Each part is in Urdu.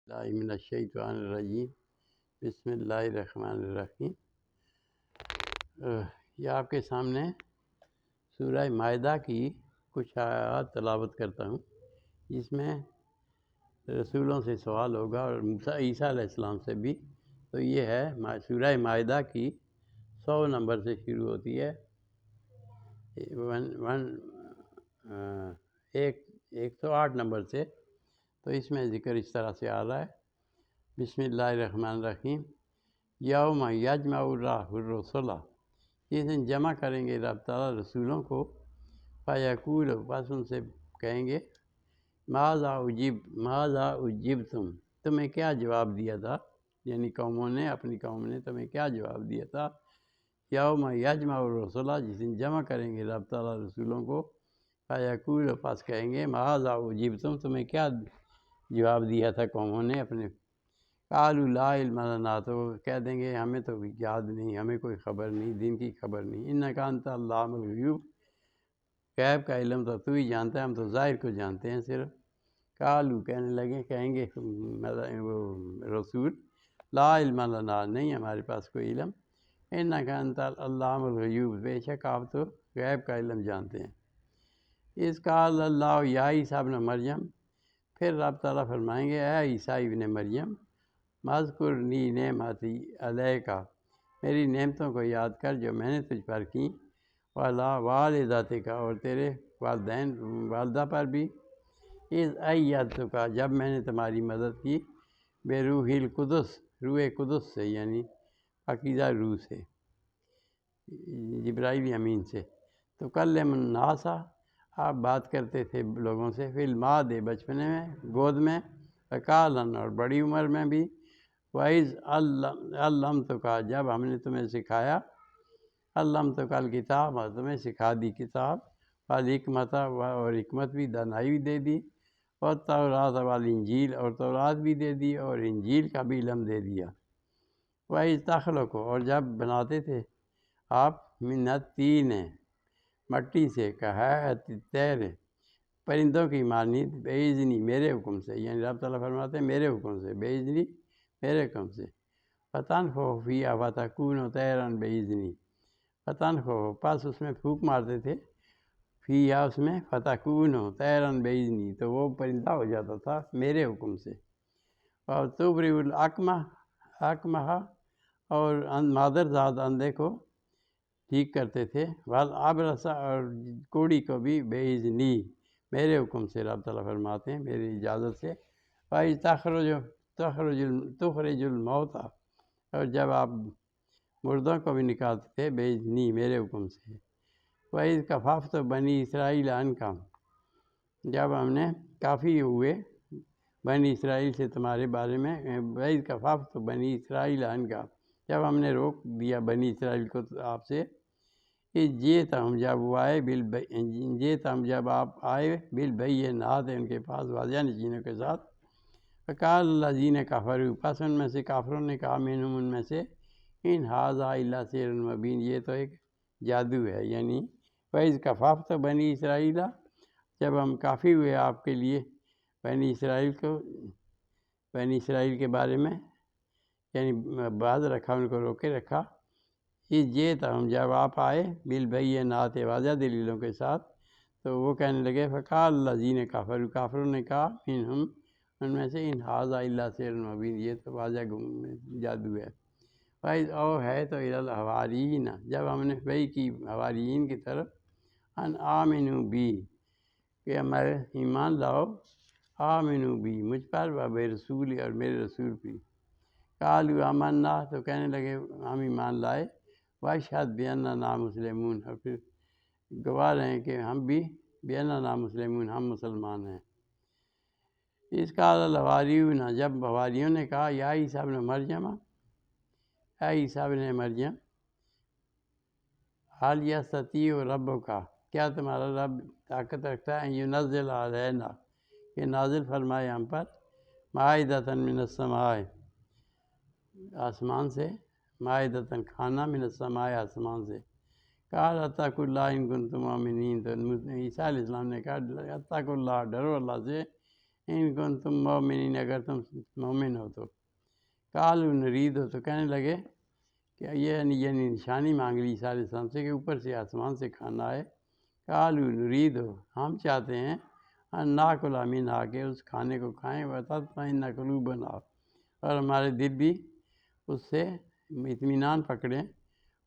اللہ من الشیطان الرجیم بسم اللہ الرحمن الرحیم۔ یہ آپ کے سامنے سورہ مائدہ کی کچھ آیات تلاوت کرتا ہوں، جس میں رسولوں سے سوال ہوگا اور عیسیٰ علیہ السلام سے بھی۔ تو یہ ہے سورہ مائدہ کی 100 نمبر سے شروع ہوتی ہے، 108 نمبر سے۔ تو اس میں ذکر اس طرح سے آ رہا ہے، بسم اللہ الرحمن الرحیم۔ یوم یجمع اللہ الرسل، جس دن جمع کریں گے رب تعالیٰ رسولوں کو، فیقول، بس ان سے کہیں گے، ماذا اجبتم، تمہیں کیا جواب دیا تھا، یعنی قوموں نے، اپنی قوم نے تمہیں کیا جواب دیا تھا۔ یوم یجمع الرسل، جس دن جمع کریں گے رب تعالیٰ رسولوں کو، فیقول، پس کہیں گے، ماذا اجبتم، تمہیں کیا جواب دیا تھا قوموں نے اپنے۔ قالوا لا علم لنا، تو کہہ دیں گے ہمیں تو یاد نہیں، ہمیں کوئی خبر نہیں، دین کی خبر نہیں۔ انک انت علام الغیوب، غیب کا علم تو ہی جانتا ہے، ہم تو ظاہر کو جانتے ہیں صرف۔ قالوا، کہیں گے وہ رسول، لا علم لنا، نہیں ہمارے پاس کوئی علم، انک انت علام الغیوب، بے شک آپ تو غیب کا علم جانتے ہیں۔ اس قال اللہ یا عیسیٰ ابن مریم، پھر رب تعالیٰ فرمائیں گے، اے عیسیٰ ابن مریم، مذکرنی نعمتی علیک، میری نعمتوں کو یاد کر جو میں نے تجھ پر کی، وعلی والدتک، اور تیرے والدہ پر بھی، اذ ایدتک، جب میں نے تمہاری مدد کی، بروح القدس، روح قدس سے، یعنی پاکیزہ روح سے، جبرائیل امین سے۔ تو کلم الناس، آپ بات کرتے تھے لوگوں سے، فی المہد، بچپنے میں، گود میں، وکالن، اور بڑی عمر میں بھی، وَإِذْ عَلَّمْتُكَ، جب ہم نے تمہیں سکھایا، عَلَّمْتُكَ الکتاب، تمہیں سکھا دی کتاب، والحکمت، اور حکمت بھی، دانائی بھی دے دی، والتوراۃ والانجیل، اور تورات بھی دے دی اور انجیل کا بھی علم دے دیا۔ وَإِذْ تَخْلُقُ، اور جب بناتے تھے آپ، مِنَ الطِّینِ، مٹی سے، کہیئۃ الطَّیرِ، پرندوں کی مانند، بِإِذْنِی، میرے حکم سے، یعنی رب تعالیٰ فرماتے ہیں میرے حکم سے، بِإِذْنِی، میرے حکم سے، فَتَنفُخُ فِیہا فَتَکُونُ طَیرًا بِإِذْنِی، فَتَنفُخُ، پس اس میں پھونک مارتے تھے، فِیہا، اس میں، فَتَکُونُ طَیرًا بِإِذْنِی، تو وہ پرندہ ہو جاتا تھا میرے حکم سے۔ اور تُبْرِئُ الْأَکْمَحَ، اور مادرزاد اندھے کو ٹھیک کرتے تھے، والابرص، اور کوڑی کو بھی، بِإِذْنِی، میرے حکم سے، رب تعالیٰ فرماتے ہیں میری اجازت سے۔ وَإِذْ تُخْرِجُ الْمَوْتَىٰ، اور جب آپ مردوں کو بھی نکالتے تھے، بِإِذْنِی، میرے حکم سے۔ وَإِذْ کَفَفْتُ بَنِی إِسْرَائِیلَ عَنْکَ، جب ہم نے کافی ہوئے بنی اسرائیل سے تمہارے بارے میں، وَإِذْ کَفَفْتُ بَنِی إِسْرَائِیلَ عَنْکَ، جب ہم نے روک دیا بنی اسرائیل کو آپ سے، جئتہم، جب آپ آئے، بالبینات، ان کے پاس واضح نشانوں کے ساتھ، فقال الذین کفروا، پس ان میں سے کافروں نے کہا، منہم، ان میں سے، ان ھذا الا سحر مبین، یہ تو ایک جادو ہے، یعنی وَإِذْ کَفَفْتُ بَنِی اسرائیل، جب ہم کافی ہوئے آپ کے لیے بنی اسرائیل کے بارے میں، یعنی باز رکھا، ان کو روکے رکھا، جئتہم، جب آپ آئے، بالبینات، واضح دلیلوں کے ساتھ، تو وہ کہنے لگے، فقال الذین کفروا، کافروں نے کہا، منہم، ان میں سے، ان ھذا الا سحر مبین، یہ تو واضح جادو ہے۔ وَإِذْ أَوْحَیْتُ إِلَى الْحَوَارِیِّینَ، جب ہم نے وحی کی حواریین کی طرف، ان آمنوا بی، کہ ہمارے ایمان لاؤ، آمنوا بی، مجھ پر، وبرسولی، اور میرے رسول بھی، قالوا آمنا، تو کہنے لگے ہم ایمان لائے، واشہد بأننا مسلمون، اور پھر گواہ رہے کہ ہم بھی، بأننا مسلمون، ہم مسلمان ہیں۔ اس قال الحواریون، جب حواریوں نے کہا، یا عیسیٰ ابن مریم، اے عیسیٰ ابن مریم، حل یستطیع ربک، کیا تمہارا رب طاقت رکھتا ہے، ینزل علینا، کہ نازل فرمائے ہم پر، مائدۃ من السماء، آسمان سے، مائدۃ، کھانا، من السماء، آسمان سے۔ قال اتقوا اللہ ان کنتم مؤمنین، تو عیسیٰ علیہ السلام نے کہا، اتقوا اللہ، ڈرو اللہ سے، ان کنتم مومنین، اگر تم مومن ہو تو۔ قالوا نرید ہو، تو کہنے لگے کہ یعنی نشانی مانگ لی عیسیٰ علیہ السلام سے کہ اوپر سے آسمان سے کھانا آئے۔ قالوا نرید ہو، ہم چاہتے ہیں ان ناکل منہا، کہ اس کھانے کو کھائیں، وتطمئن قلوبنا، اور ہمارے دل بھی اس سے اطمینان پکڑیں،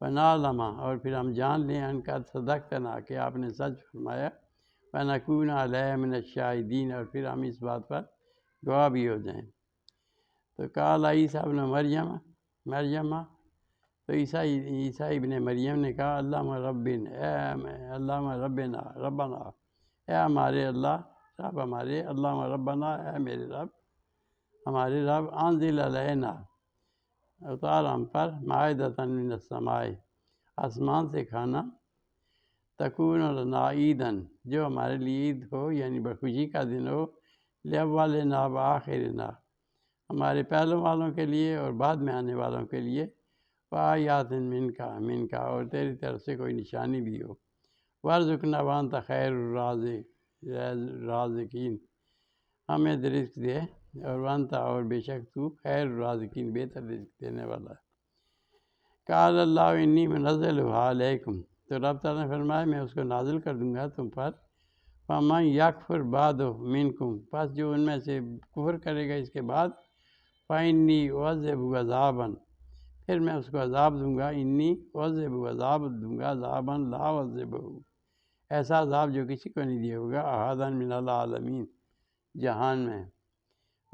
ونعلم، اور پھر ہم جان لیں ان قد صدقتنا، کہ آپ نے سچ فرمایا، ونکون علیہ من الشاہدین، اور پھر ہم اس بات پر گواہ بھی ہو جائیں۔ تو قال عیسیٰ ابن مریم، تو عیسیٰ ابن مریم نے کہا اللہم ربنا، اے ہمارے اللہ رب ہمارے، اللہم ربنا، اے میرے رب ہمارے رب، انزل علینا، اتار ہم پر، مائدۃ من السماء، آسمان سے کھانا، تکون لنا عیداً، جو ہمارے لیے عید ہو، یعنی خوشی کا دن ہو، لاولنا و آخرنا، ہمارے پہلوں والوں کے لیے اور بعد میں آنے والوں کے لیے، وآیات منکا، اور تیری طرف سے کوئی نشانی بھی ہو، وارزقنا وانت خیر الرازقین، ہمیں رزق دے، اور وانت، اور بے شک تو، خیر الرازقین، بہتر رزق دینے والا ہے۔ قال اللہ انی منزلھا علیکم، تو رب تعالیٰ نے فرمایا میں اس کو نازل کر دوں گا تم پر، فمن یکفر بعد منکم، پس جو ان میں سے کفر کرے گا اس کے بعد، فانی اعذبہ عذابا، پھر میں اس کو عذاب دوں گا، انی اعذبہ عذاب دوں گا، عذابا لا اعذبہ، ایسا عذاب جو کسی کو نہیں دیا ہوگا، احدا من العالمین، جہان میں۔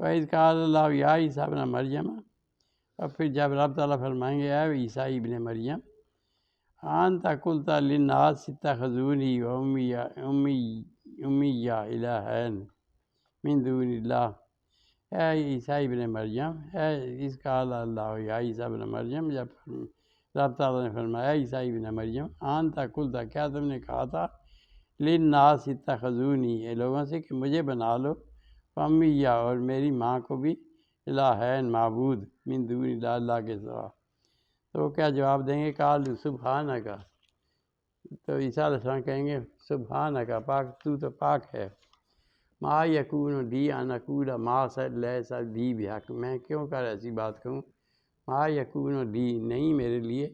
وَإِذْ قَالَ اللَّهُ يَا عِيسَىٰ ابْنَ مَرْيَمَ، اور پھر جب رب تعالیٰ فرمائیں گے اے عیسیٰ ابن مریم، انت قلت للناس اتخذونی وأمی الہین من دون اللہ، اے عیسیٰ ابن مریم، اذ قال اللہ یا عیسیٰ ابن مریم، جب رب تعالیٰ نے فرمایا عیسیٰ ابن مریم، انت قلت، کیا تم نے کہا تھا، للناس اتخذونی، لوگوں سے کہ مجھے بنا لو، امی، اور میری ماں کو بھی، الہین، معبود، من دون اللہ، اللہ کے سوا۔ تو کیا جواب دیں گے، قال سبحانک، تو عیسیٰ علیہ السلام کہیں گے سبحانک، پاک تو پاک ہے، ما یکون لی ان اقول ما لیس لی بحق، میں کیوں کر ایسی بات کہوں، ما یکون لی، نہیں میرے لیے،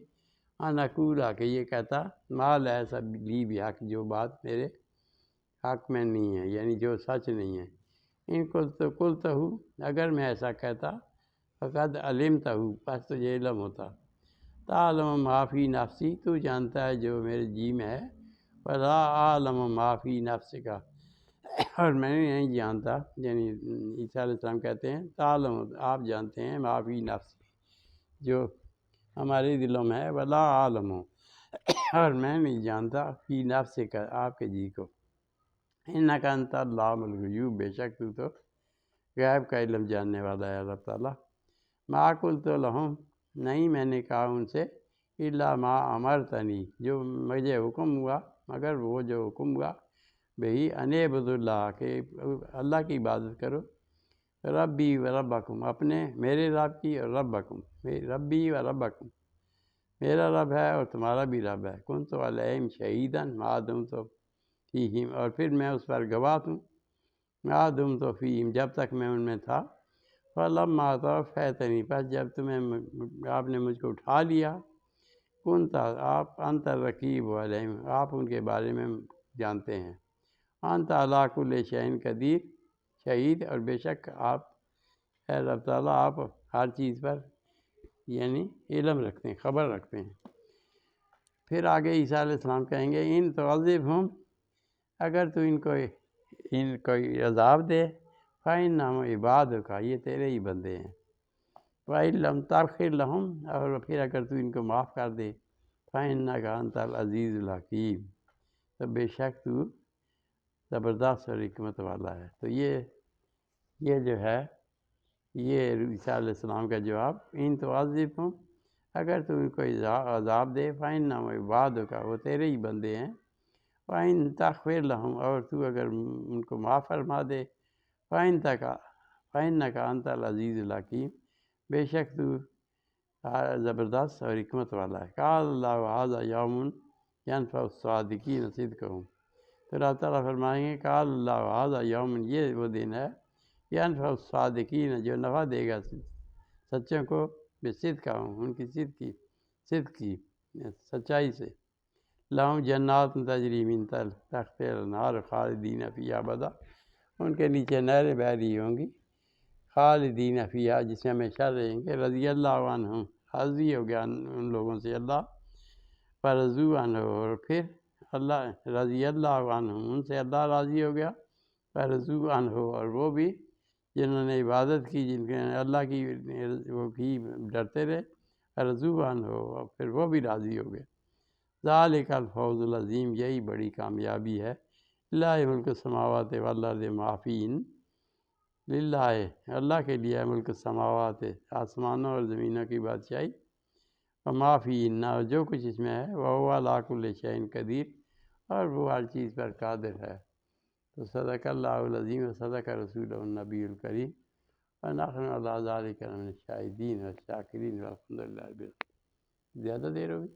ان اقول، کہ یہ کہتا، ما لیس لی بحق، جو بات میرے حق میں نہیں ہے، یعنی جو سچ نہیں ہے، ان قلتہ، اگر میں ایسا کہتا، فقد علمتہ، پس تجھے علم ہوتا، تعلم ما فی نفسی، تو جانتا ہے جو میرے جی میں ہے، ولا اعلم ما فی نفسک، اور میں نہیں جانتا، یعنی عیسیٰ علیہ السلام کہتے ہیں تعلم، آپ جانتے ہیں، ما فی نفسی، جو ہمارے دلوں میں ہے، ولا اعلم، اور میں نہیں جانتا، فی نفسک، آپ کے جی کو، انک انت علام الغیوب، بے شک تو غیب کا علم جاننے والا ہے اللہ تعالیٰ۔ ما قلت لہم، نہیں میں نے کہا ان سے، الا ما امرتنی، جو مجھے حکم ہوا، مگر وہ جو حکم ہوا، بہی ان اعبدوا اللہ، کہ اللہ کی عبادت کرو، ربی و ربکم، اپنے میرے رب کی، اور ربکم، ربی و ربکم، میرا رب ہے اور تمہارا بھی رب ہے، کنت علیہم شہیدا ما دمت فیہم، اور پھر میں اس پر گواہ ہوں، ما دمت فیہم، جب تک میں ان میں تھا، فلما توفیتنی، پس جب آپ نے مجھ کو اٹھا لیا، کنت، آپ، انت الرقیب علیہم، آپ ان کے بارے میں جانتے ہیں، انت علی کل شیء قدیر، شہید، اور بے شک آپ، اے رب تعالیٰ، آپ ہر چیز پر یعنی علم رکھتے ہیں، خبر رکھتے ہیں۔ پھر آگے عیسیٰ علیہ السلام کہیں گے ان تعذبہم، اگر تو ان کو عذاب دے، فإنہم عبادک، یہ تیرے ہی بندے ہیں، وإن لم تغفر لہم، اور پھر اگر تو ان کو معاف کر دے، فإنک انت العزیز الحکیم، تو بے شک تو زبردست اور حکمت والا ہے۔ تو یہ جو ہے، یہ عیسیٰ علیہ السلام کا جواب، ان تعذبہم، اگر تو ان کو عذاب دے، فإنہم عبادک، وہ تیرے ہی بندے ہیں، وإن تغفر لہم، اور تو اگر ان کو معاف فرما دے، فإنک انت العزیز الحکیم، بے شک تو زبردست اور حکمت والا ہے۔ قال اللہ ھذا یوم ینفع الصادقین صدقہم، تو اللہ تعالیٰ فرمائیں گے قال اللہ ھذا یوم، یہ وہ دن ہے ینفع الصادقین، جو نفع دے گا سچوں کو، بصدق ان کی صدق کی سچائی سے، لہم جنات تجری من تحتہا الانہار خالدین فیہا ابدا، ان کے نیچے نہریں بہہ رہی ہوں گی، خالدین فیہا، جس میں ہمیشہ رہیں گے، رضی اللہ عنہم، راضی ہو گیا ان لوگوں سے اللہ، فرضوا عنہ، اور پھر اللہ رضی اللہ عنہم، ان سے اللہ راضی ہو گیا، فرضوا عنہ، اور وہ بھی جنہوں نے عبادت کی، جن کے اللہ کی وہ کی ڈرتے رہے، فرضوا عنہ، اور پھر وہ بھی راضی ہو گئے۔ ذالک الفوز العظیم، یہی بڑی کامیابی ہے، للہ ملک السماوات والارض ما فیہن، للہ اللہ کے لیے ہے ملک السماوات، آسمانوں اور زمینوں کی بادشاہی، وما فیہن، اور جو کچھ اس میں ہے، وہو علی کل شیء قدیر، اور وہ ہر چیز پر قادر ہے۔ تو صدق اللہ العظیم و صدق رسولہ النبی الکریم، ونحن علی ذلک من الشاہدین والشاکرین والحمد للہ رب العالمین۔ زیادہ دیر ہوگی؟